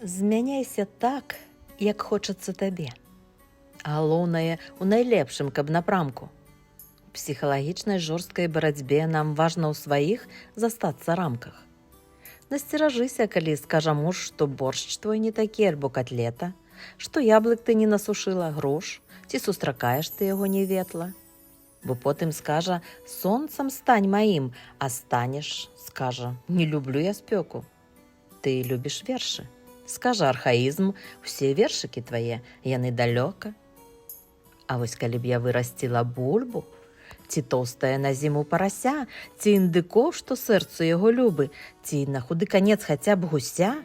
Змяняйся так, як хочацца табе. Галоўнае, у найлепшым, каб напрамку. У псіхалагічнай жорсткай барацьбе нам важна ў сваіх застацца рамках. Насцеражыся, калі скажа муж, што боршч твой не такі альбо котлета, што яблык ты не насушыла, груш, ці сустракаеш ты яго не ветла. Бо потым скажа: сонцам стань маім, а станеш, скажа: не люблю я спёку. Ты любіш вершы. Скажа архаізм: усе вершыкі твае, яны далёка. А вось калі б я вырасціла бульбу, ці тоўстае на зіму парася, ці індыкоў, што сэрцу яго любы, ці на худы канец хаця б гуся,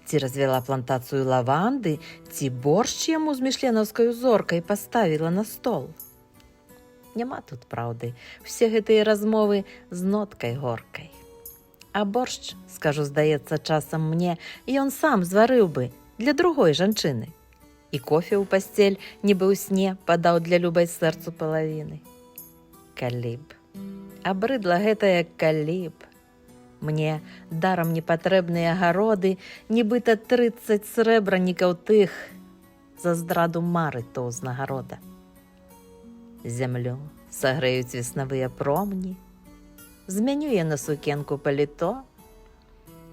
ці развяла плантацыю лаванды, ці боршч яму з мішленаўскаю зоркай паставіла на стол. Няма тут праўды, усе гэтыя размовы з ноткай горкай. А боршч, скажу, здаецца часам мне, ён сам зварыў бы для другой жанчыны. І кофе ў пасцель, нібы ў сне, падаў для любай сэрцу палавіны. Калі б. Абрыдла гэтае калі б. Мне дарам непатрэбныя агароды, нібыта 30 срэбранікаў тых за здраду мары то ўзнагарода. Зямлю сагрэюць веснавыя промні, змяню я на сукенку паліто.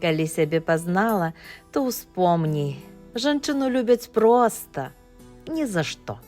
Калі сябе пазнала, то ўспомні, жанчыну любяць проста, ні за што.